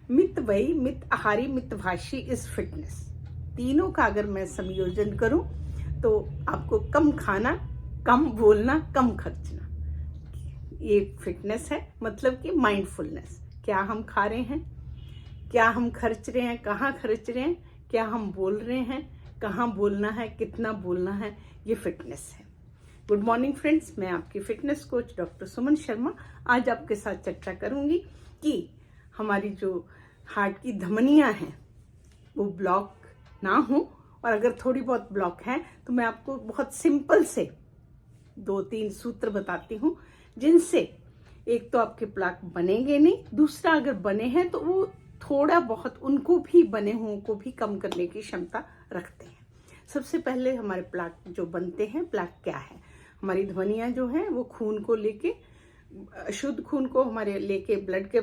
मितव्ययी, मिताहारी, मितभाषी is fitness. तीनों का अगर मैं संयोजन करूं तो आपको कम खाना, कम बोलना, कम खर्चना, ये फिटनेस है। मतलब कि माइंडफुलनेस, क्या हम खा रहे हैं, क्या हम खर्च रहे हैं, कहाँ खर्च रहे हैं, क्या हम बोल रहे हैं, कहाँ बोलना है, कितना बोलना है, ये फिटनेस है। गुड मॉर्निंग फ्रेंड्स, मैं आपकी fitness coach doctor Suman Sharma आज आपके साथ चर्चा करूंगी कि हमारी जो हार्ट की धमनियां हैं वो ब्लॉक ना हो, और अगर थोड़ी बहुत ब्लॉक है तो मैं आपको बहुत सिंपल से 2-3 सूत्र बताती हूँ जिनसे एक तो आपके प्लाक बनेंगे नहीं, दूसरा अगर बने हैं तो वो थोड़ा बहुत उनको भी, बने हुओं को भी कम करने की क्षमता रखते हैं। सबसे पहले हमारे प्लाक जो बनते हैं, प्लाक क्या है? हमारी ध्वनियाँ जो हैं वो खून को लेके, शुद्ध खून को हमारे लेके ब्लड के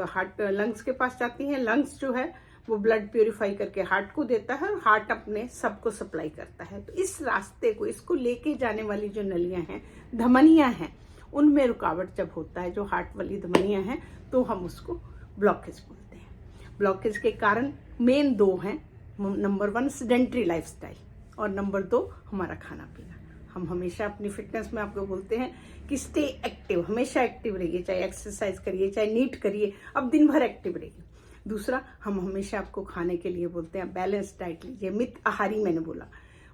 हार्ट लंग्स के पास जाती हैं। लंग्स जो है वो ब्लड प्यूरिफाई करके हार्ट को देता है और हार्ट अपने सबको सप्लाई करता है। तो इस रास्ते को, इसको लेके जाने वाली जो नलियां हैं, धमनियां हैं, उनमें रुकावट जब होता है, जो हार्ट वाली धमनियां हैं, तो हम उसको ब्लॉकेज बोलते हैं। ब्लॉकेज के कारण मेन 2 हैं। नंबर 1 सेडेंट्री लाइफस्टाइल, और नंबर 2 हमारा खाना पीना। हम हमेशा अपनी फिटनेस में आपको बोलते हैं कि स्टे एक्टिव, हमेशा एक्टिव रहिए, चाहे एक्सरसाइज करिए, चाहे नीट करिए, अब दिन भर एक्टिव रहिए। दूसरा, हम हमेशा आपको खाने के लिए बोलते हैं बैलेंस डाइट लीजिए, मित आहारी मैंने बोला,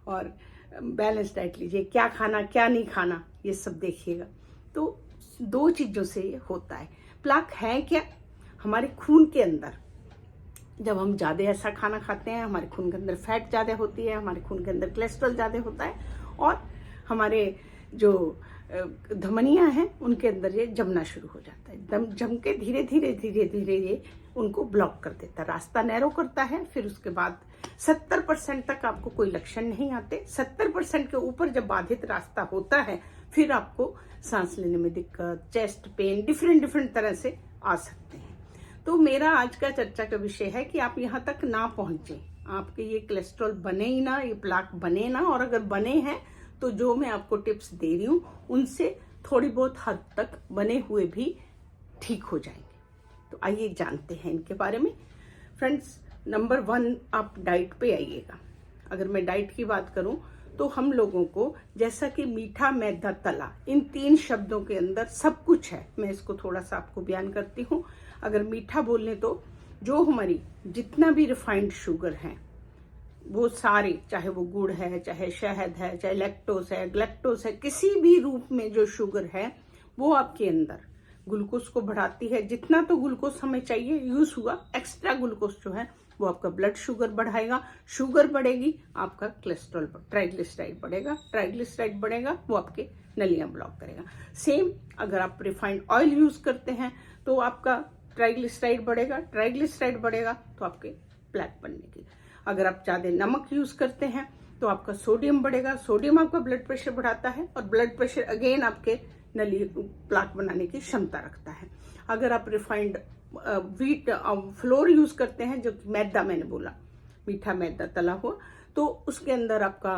और बैलेंस डाइट लीजिए, क्या खाना क्या नहीं खाना ये सब देखिएगा। तो 2 चीज़ों से ये होता है। प्लाक है क्या? हमारे खून के अंदर जब हम ज़्यादा ऐसा खाना खाते हैं, हमारे खून के अंदर फैट ज़्यादा होती है, हमारे खून के अंदर कोलेस्ट्रॉल ज़्यादा होता है, और हमारे जो धमनियां हैं उनके अंदर ये जमना शुरू हो जाता है। दम जम के धीरे धीरे ये उनको ब्लॉक कर देता है, रास्ता नैरो करता है। फिर उसके बाद 70% तक आपको कोई लक्षण नहीं आते। 70% के ऊपर जब बाधित रास्ता होता है, फिर आपको सांस लेने में दिक्कत, चेस्ट पेन, डिफरेंट तरह से आ सकते हैं। तो मेरा आज का चर्चा का विषय है कि आप यहाँ तक ना पहुंचे, आपके ये कोलेस्ट्रॉल बने ही ना, ये प्लाक बने ना, और अगर बने हैं तो जो मैं आपको टिप्स दे रही हूँ उनसे थोड़ी बहुत हद तक बने हुए भी ठीक हो जाएंगे। तो आइए जानते हैं इनके बारे में। फ्रेंड्स, नंबर 1, आप डाइट पे आइएगा। अगर मैं डाइट की बात करूं तो हम लोगों को, जैसा कि मीठा, मैदा, तला, इन 3 शब्दों के अंदर सब कुछ है। मैं इसको थोड़ा सा आपको बयान करती हूँ। अगर मीठा बोलने तो जो हमारी जितना भी रिफाइंड शुगर है वो सारे, चाहे वो गुड़ है, चाहे शहद है, चाहे लैक्टोस है, ग्लैक्टोस है, किसी भी रूप में जो शुगर है वो आपके अंदर ग्लूकोज को बढ़ाती है। जितना तो ग्लूकोज हमें चाहिए यूज हुआ, एक्स्ट्रा ग्लूकोज जो है वो आपका ब्लड शुगर बढ़ाएगा। शुगर बढ़ेगी, आपका कोलेस्ट्रॉल, ट्राइग्लिसराइड बढ़ेगा, ट्राइग्लिसराइड बढ़ेगा, वो आपके नलियां ब्लॉक करेगा। सेम अगर आप रिफाइंड ऑयल यूज करते हैं तो आपका ट्राइग्लिसराइड बढ़ेगा, ट्राइग्लिसराइड बढ़ेगा तो आपके प्लाक बनने की। अगर आप ज्यादा नमक यूज करते हैं तो आपका सोडियम बढ़ेगा, सोडियम आपका ब्लड प्रेशर बढ़ाता है, और ब्लड प्रेशर अगेन आपके नली प्लाक बनाने की क्षमता रखता है। अगर आप रिफाइंड व्हीट फ्लोर यूज करते हैं, जो मैदा मैंने बोला, मीठा मैदा तला हुआ, तो उसके अंदर आपका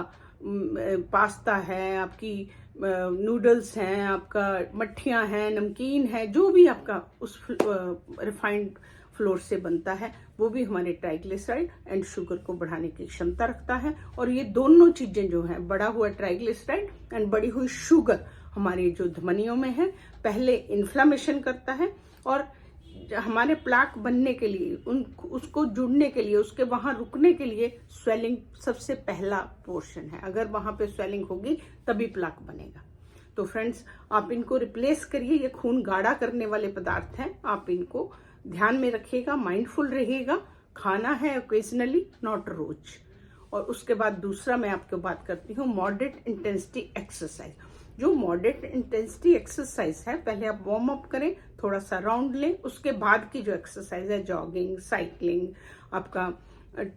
पास्ता है, आपकी नूडल्स हैं, आपका मट्ठियाँ हैं, नमकीन है, जो भी आपका उस रिफाइंड फ्लोर से बनता है, वो भी हमारे ट्राइग्लिसराइड एंड शुगर को बढ़ाने की क्षमता रखता है। और ये दोनों चीजें जो हैं, बढ़ा हुआ ट्राइग्लिसराइड एंड बढ़ी हुई शुगर, हमारी जो धमनियों में है, पहले इन्फ्लामेशन करता है, और हमारे प्लाक बनने के लिए, उसको जुड़ने के लिए, उसके वहां रुकने के लिए स्वेलिंग सबसे पहला पोर्शन है। अगर वहां पे स्वेलिंग होगी तभी प्लाक बनेगा। तो फ्रेंड्स, आप इनको रिप्लेस करिए। ये खून गाढ़ा करने वाले पदार्थ हैं, आप इनको ध्यान में रखिएगा, माइंडफुल रहिएगा। खाना है ओकेजनली, नॉट रोज। और उसके बाद दूसरा मैं आपको बात करती हूँ मॉडरेट इंटेंसिटी एक्सरसाइज। जो मॉडरेट इंटेंसिटी एक्सरसाइज है, पहले आप वार्म अप करें, थोड़ा सा राउंड लें, उसके बाद की जो एक्सरसाइज है, जॉगिंग, साइकिलिंग, आपका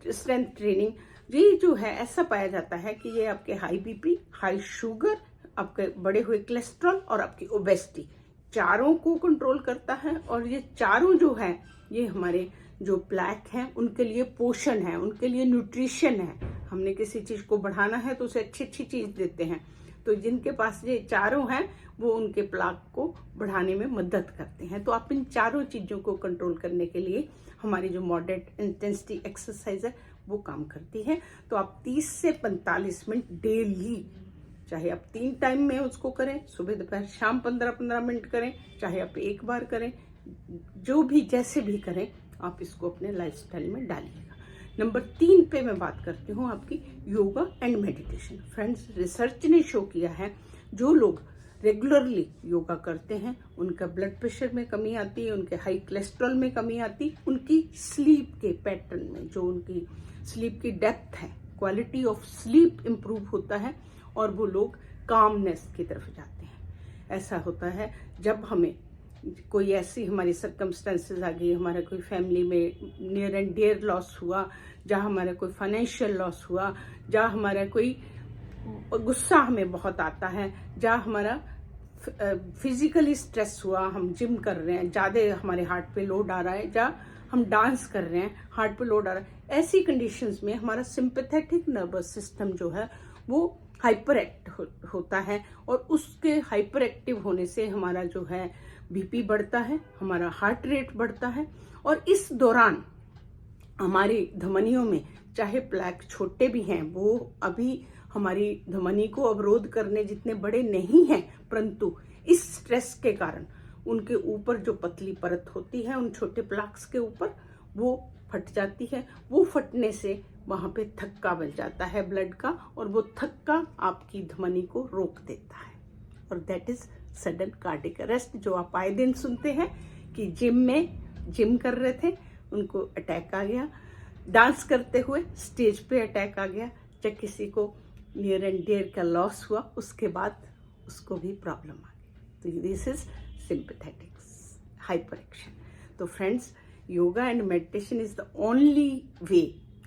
स्ट्रेंथ ट्रेनिंग, ये जो है ऐसा पाया जाता है कि ये आपके हाई बीपी, हाई शुगर, आपके बढ़े हुए कोलेस्ट्रॉल और आपकी ओबेसिटी, चारों को कंट्रोल करता है। और ये चारों जो है, ये हमारे जो प्लाक हैं उनके लिए पोषण है, उनके लिए न्यूट्रिशन है। हमने किसी चीज को बढ़ाना है तो उसे अच्छी अच्छी चीज देते हैं। तो जिनके पास ये चारों हैं वो उनके प्लाक को बढ़ाने में मदद करते हैं। तो आप इन चारों चीज़ों को कंट्रोल करने के लिए हमारी जो मॉडरेट इंटेंसिटी एक्सरसाइज है वो काम करती है। तो आप 30 से 45 मिनट डेली, चाहे आप 3 टाइम में उसको करें, सुबह दोपहर शाम 15-15 मिनट करें, चाहे आप एक बार करें, जो भी जैसे भी करें, आप इसको अपने लाइफस्टाइल में डालिएगा। नंबर 3 पे मैं बात करती हूँ आपकी yoga and meditation. Friends, research ने शो किया है जो लोग रेगुलरली योगा करते हैं उनका ब्लड प्रेशर में कमी आती है, उनके हाई कोलेस्ट्रॉल में कमी आती, उनकी स्लीप के पैटर्न में, जो उनकी स्लीप की डेप्थ है, क्वालिटी ऑफ स्लीप इम्प्रूव होता है और वो लोग कामनेस की तरफ जाते हैं। ऐसा होता है जब हमें कोई ऐसी हमारी सर्कमस्टेंसेस आ गई, हमारा कोई फैमिली में नियर एंड डियर लॉस हुआ, जहाँ हमारा कोई फाइनेंशियल लॉस हुआ, जहाँ हमारा कोई गुस्सा हमें बहुत आता है, जहाँ हमारा फिजिकली स्ट्रेस हुआ, हम जिम कर रहे हैं, ज़्यादा हमारे हार्ट पे लोड आ रहा है, जहाँ हम डांस कर रहे हैं, हार्ट पे लोड आ रहा है, ऐसी कंडीशंस में हमारा सिंपैथेटिक नर्वस सिस्टम जो है वो हाइपर एक्ट होता है और उसके हाइपर एक्टिव होने से हमारा जो है बीपी बढ़ता है, हमारा हार्ट रेट बढ़ता है और इस दौरान हमारी धमनियों में चाहे प्लैक छोटे भी हैं, वो अभी हमारी धमनी को अवरोध करने जितने बड़े नहीं हैं, परंतु इस स्ट्रेस के कारण उनके ऊपर जो पतली परत होती है उन छोटे प्लैक्स के ऊपर वो फट जाती है। वो फटने से वहाँ पे थक्का बन जाता है ब्लड का और वो थक्का आपकी धमनी को रोक देता है और that is sudden cardiac arrest, जो आप आए दिन सुनते हैं कि जिम कर रहे थे, उनको अटैक आ गया, डांस करते हुए स्टेज पे अटैक आ गया, चाहे किसी को नियर एंड डियर का लॉस हुआ उसके बाद उसको भी प्रॉब्लम आ गई। तो this is sympathetic hyper action. तो friends, yoga and meditation is the only way.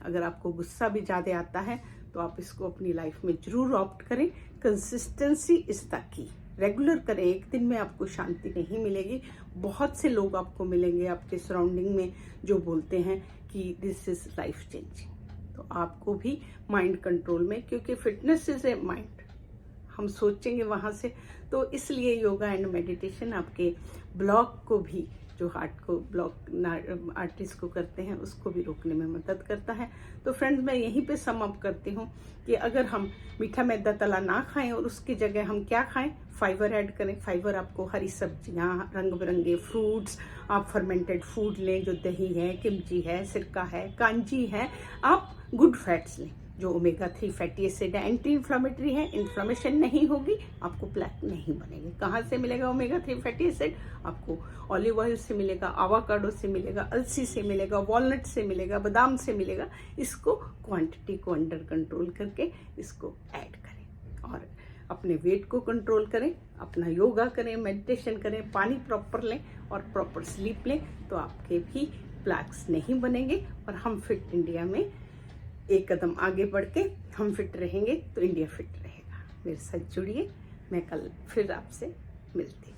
अगर आपको गुस्सा भी ज़्यादा आता है तो आप इसको अपनी लाइफ में जरूर ऑप्ट करें। Consistency is the key. Regular करें, एक दिन में आपको शांति नहीं मिलेगी। बहुत से लोग आपको मिलेंगे आपके सराउंडिंग में जो बोलते हैं कि दिस इज लाइफ चेंजिंग। तो आपको भी माइंड कंट्रोल में, क्योंकि फिटनेस इज ए माइंड, हम सोचेंगे वहाँ से, तो इसलिए योगा एंड मेडिटेशन आपके ब्लॉक को भी, जो हार्ट को ब्लॉक आर्टिस्ट को करते हैं, उसको भी रोकने में मदद करता है। तो फ्रेंड्स, मैं यहीं पे सम अप करती हूँ कि अगर हम मीठा मैदा तला ना खाएं और उसकी जगह हम क्या खाएं, फाइबर ऐड करें। फाइबर आपको हरी सब्जियाँ, रंग बिरंगे फ्रूट्स, आप फर्मेंटेड फूड लें, जो दही है, किमची है, सिरका है, कांजी है। आप गुड फैट्स लें, जो ओमेगा 3 फैटी एसिड है, एंटी इन्फ्लामेटरी है, इन्फ्लामेशन नहीं होगी, आपको प्लैक नहीं बनेगी। कहाँ से मिलेगा ओमेगा 3 फैटी एसिड? आपको ऑलिव ऑयल से मिलेगा, आवाकाडो से मिलेगा, अलसी से मिलेगा, वॉलनट से मिलेगा, बादाम से मिलेगा। इसको क्वांटिटी को अंडर कंट्रोल करके इसको ऐड करें और अपने वेट को कंट्रोल करें, अपना योगा करें, मेडिटेशन करें, पानी प्रॉपर लें और प्रॉपर स्लीप लें, तो आपके भी प्लैक्स नहीं बनेंगे और हम फिट इंडिया में एक कदम आगे बढ़ के हम फिट रहेंगे तो इंडिया फिट रहेगा। मेरे साथ जुड़िए, मैं कल फिर आपसे मिलती हूँ।